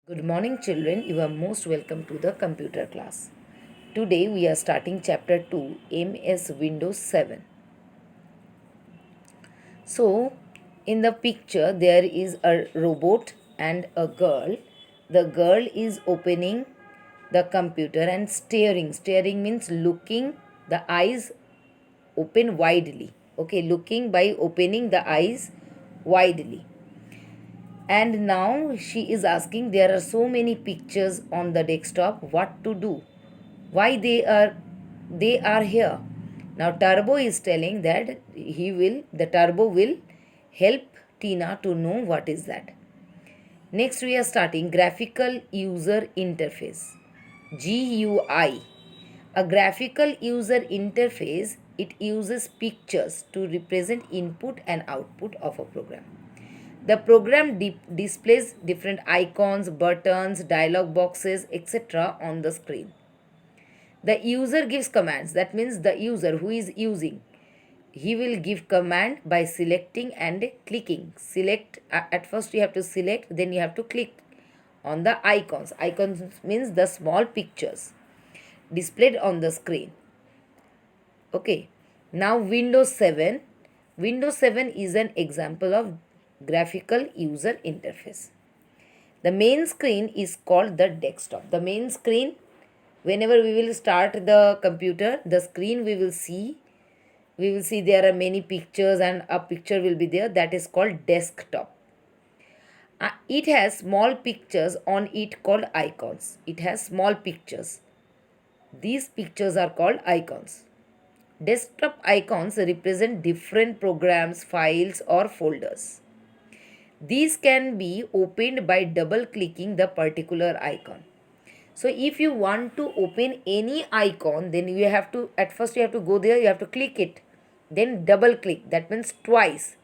Good morning, children. You are most welcome to the computer class. Today we are starting chapter 2, MS Windows 7. So, in the picture, there is a robot and a girl. The girl is opening the computer and staring. Staring means looking, the eyes open widely. Okay, looking by opening the eyes widely. And now she is asking, there are so many pictures on the desktop, what to do, why they are here. Now Turbo is telling that the Turbo will help Tina to know what is that. Next we are starting graphical user interface, GUI. A graphical user interface, it uses pictures to represent input and output of a program. The program displays different icons, buttons, dialog boxes, etc. on the screen. The user gives commands. That means the user who is using, he will give command by selecting and clicking. Select, at first you have to select, then you have to click on the icons. Icons means the small pictures displayed on the screen. Okay. Now Windows 7. Windows 7 is an example of graphical user interface. The main screen is called the desktop. The main screen, whenever we will start the computer, the screen we will see there are many pictures and a picture will be there, that is called desktop. It has small pictures on it called icons. It has small pictures. These pictures are called icons. Desktop icons represent different programs, files, or folders. These can be opened by double clicking the particular icon. So if you want to open any icon, then you have to, at first you have to go there, you have to click it, then double click. That means twice.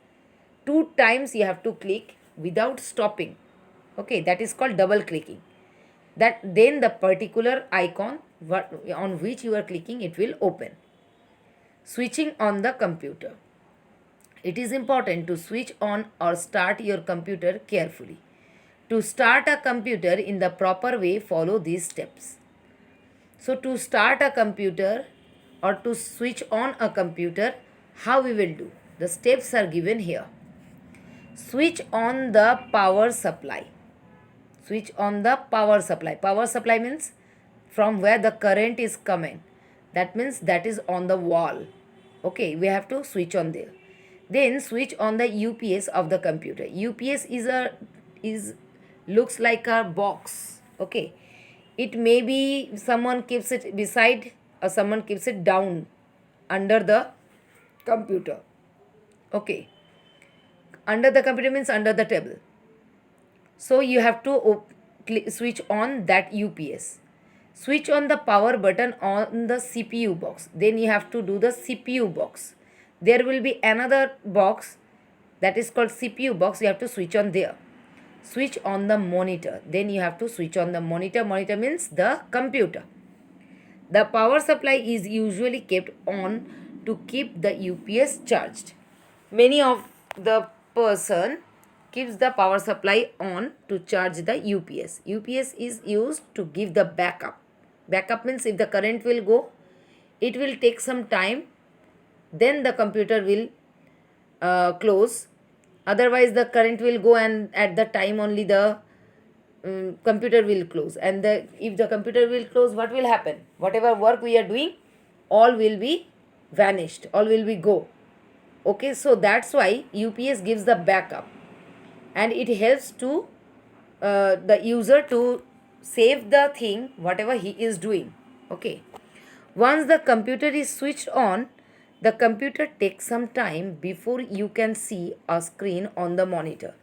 2 times you have to click without stopping. Okay, that is called double clicking. That then the particular icon on which you are clicking, it will open. Switching on the computer. It is important to switch on or start your computer carefully. To start a computer in the proper way, follow these steps. So, to start a computer or to switch on a computer, how we will do? The steps are given here. Switch on the power supply. Switch on the power supply. Power supply means from where the current is coming. That means that is on the wall. Okay, we have to switch on there. Then switch on the UPS of the computer. UPS is looks like a box. Okay, it may be someone keeps it beside or someone keeps it down under the computer. Okay, under the computer means under the table. So you have to switch on that UPS. Switch on the power button on the CPU box. Then you have to do the CPU box. There will be another box that is called CPU box. You have to switch on there. Switch on the monitor. Then you have to switch on the monitor. Monitor means the computer. The power supply is usually kept on to keep the UPS charged. Many of the person keeps the power supply on to charge the UPS. UPS is used to give the backup. Backup means if the current will go, it will take some time, then the computer will close. Otherwise the current will go and at the time only the computer will close. And if the computer will close, what will happen? Whatever work we are doing, all will be vanished, all will be go. Okay, so that's why UPS gives the backup and it helps to the user to save the thing whatever he is doing. Okay, once the computer is switched on, the computer takes some time before you can see a screen on the monitor.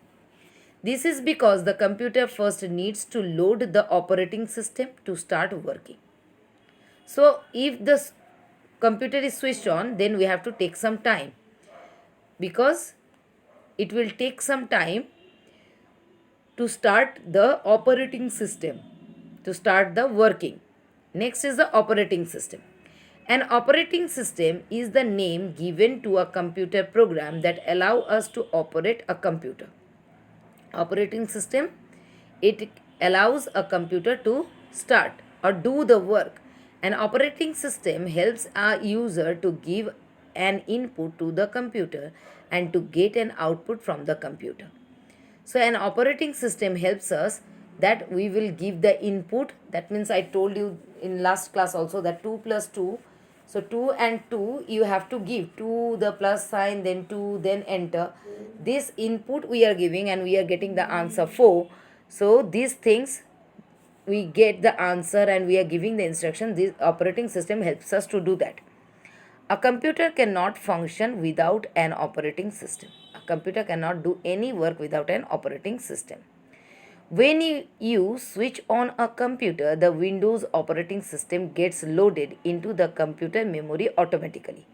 This is because the computer first needs to load the operating system to start working. So if the computer is switched on, then we have to take some time, because it will take some time to start the operating system, to start the working. Next is the operating system. An operating system is the name given to a computer program that allow us to operate a computer. Operating system, it allows a computer to start or do the work. An operating system helps a user to give an input to the computer and to get an output from the computer. So an operating system helps us that we will give the input. That means I told you in last class also that 2 plus 2. So 2 and 2 you have to give 2 the plus sign, then 2, then enter. This input we are giving and we are getting the answer 4. So these things we get the answer and we are giving the instruction. This operating system helps us to do that. A computer cannot function without an operating system. A computer cannot do any work without an operating system. When you switch on a computer, the Windows operating system gets loaded into the computer memory automatically.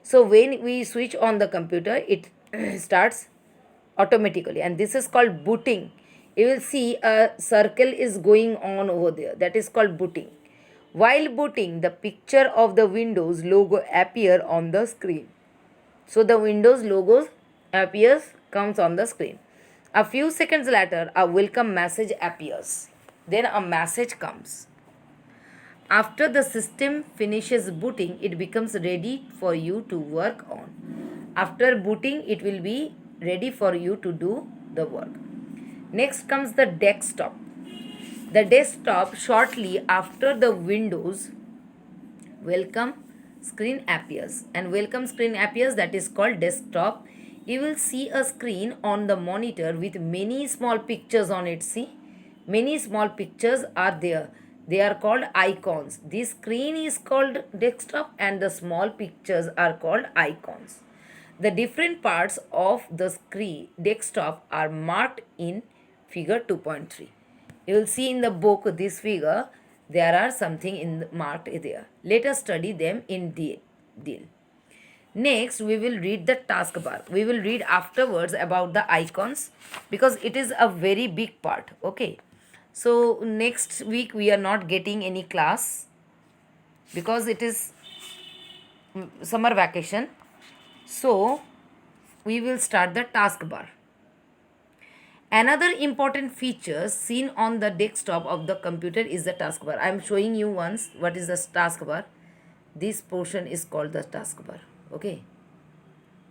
So when we switch on the computer, it starts automatically, and this is called booting. You will see a circle is going on over there. That is called booting. While booting, the picture of the Windows logo appear on the screen. So the Windows logo comes on the screen. A few seconds later, a welcome message appears. Then a message comes. After the system finishes booting, it becomes ready for you to work on. After booting, it will be ready for you to do the work. Next comes the desktop. The desktop, shortly after the Windows welcome screen appears, and welcome screen appears, that is called desktop. You will see a screen on the monitor with many small pictures on it. See, many small pictures are there. They are called icons. This screen is called desktop and the small pictures are called icons. The different parts of the screen desktop are marked in figure 2.3. You will see in the book this figure, there are something marked there. Let us study them in detail. Next, we will read the taskbar. We will read afterwards about the icons because it is a very big part. Okay. So next week we are not getting any class because it is summer vacation. So we will start the taskbar. Another important feature seen on the desktop of the computer is the taskbar. I am showing you once what is the taskbar. This portion is called the taskbar. Okay.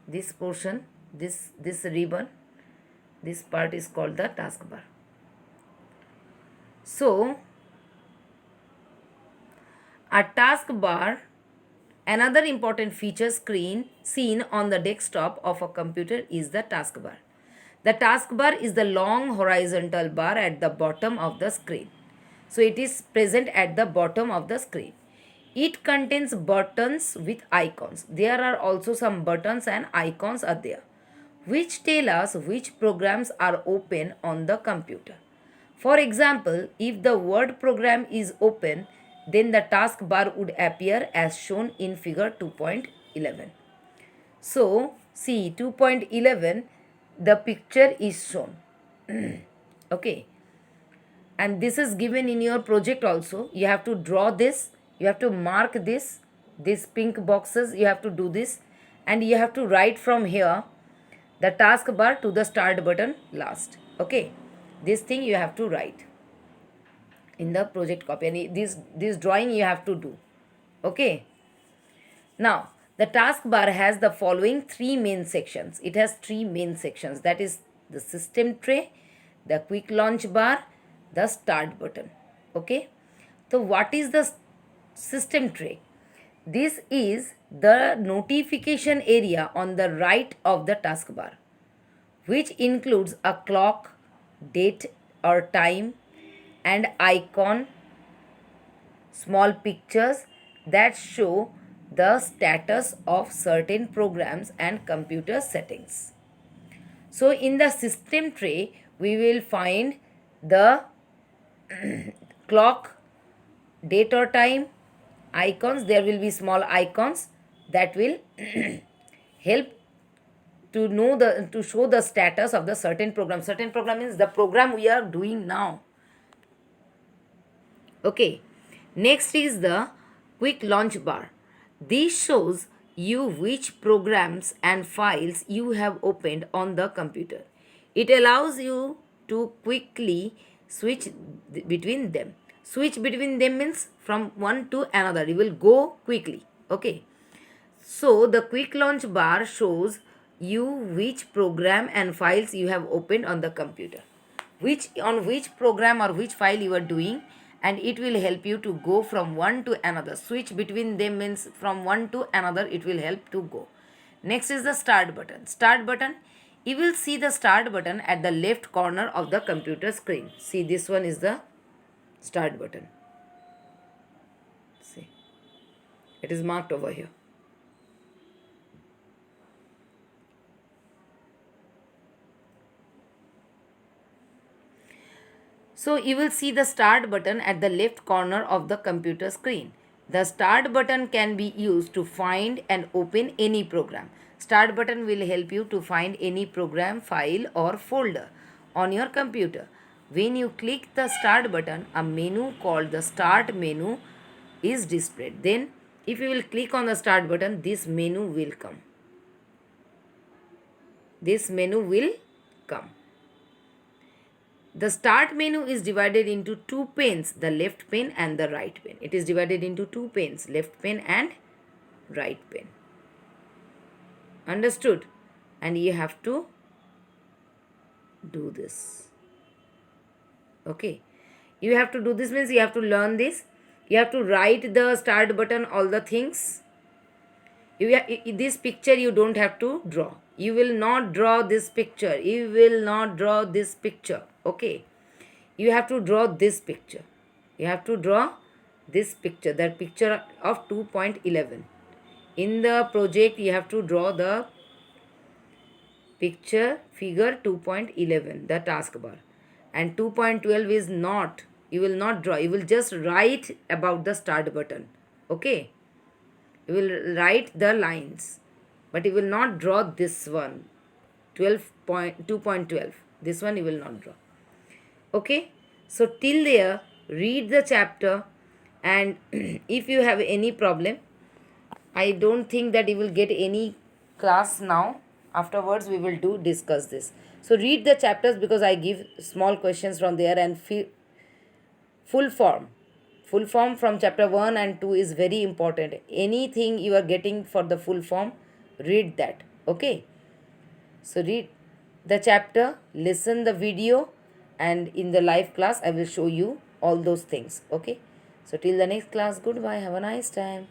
This portion, this ribbon, this part is called the taskbar. So, a taskbar, another important feature seen on the desktop of a computer is the taskbar. The taskbar is the long horizontal bar at the bottom of the screen. So it is present at the bottom of the screen. It contains buttons with icons. There are also some buttons and icons are there, which tell us which programs are open on the computer. For example, if the Word program is open, then the taskbar would appear as shown in figure 2.11. So, see 2.11, the picture is shown. Okay. And this is given in your project also. You have to draw this. You have to mark this. These pink boxes, you have to do this. And you have to write from here the taskbar to the start button last. Okay. This thing you have to write in the project copy. And this drawing you have to do. Okay. Now, the taskbar has the following three main sections. It has three main sections. That is the system tray, the quick launch bar, the start button. Okay. So what is the system tray? This is the notification area on the right of the taskbar, which includes a clock, date or time, and icon, small pictures that show the status of certain programs and computer settings. So in the system tray, we will find the clock, date or time, icons. There will be small icons that will help to show the status of the certain program. Certain program means the program we are doing now. Okay. Next is the quick launch bar. This shows you which programs and files you have opened on the computer. It allows you to quickly Switch between them. Switch between them means from one to another. You will go quickly. Okay. So the quick launch bar shows you which program and files you have opened on the computer. Which program or which file you are doing, and it will help you to go from one to another. Switch between them means from one to another, it will help to go. Next is the start button. Start button, you will see the start button at the left corner of the computer screen. See, this one is the start button. See, it is marked over here. So you will see the start button at the left corner of the computer screen. The start button can be used to find and open any program. Start button will help you to find any program, file or folder on your computer. When you click the start button, a menu called the start menu is displayed. Then if you will click on the start button, this menu will come. This menu will come. The start menu is divided into two panes, the left pane and the right pane. It is divided into two panes, left pane and right pane. Understood? And you have to do this. Okay. You have to do this means you have to learn this. You have to write the start button, all the things. This picture you don't have to draw. You will not draw this picture. You will not draw this picture. Okay. You have to draw this picture. You have to draw this picture. That picture of 2.11. In the project, you have to draw the picture figure 2.11, the taskbar. And 2.12 is not. You will not draw. You will just write about the start button. Okay. You will write the lines, but you will not draw this one, 2.12. This one you will not draw. Okay, so till there, read the chapter, and if you have any problem, I don't think that you will get any class now. Afterwards, we will discuss this. So read the chapters, because I give small questions from there, and full form. Full form from chapter 1 and 2 is very important. Anything you are getting for the full form, read that. Okay. So read the chapter, listen the video, and in the live class I will show you all those things. Okay. So till the next class, goodbye. Have a nice time.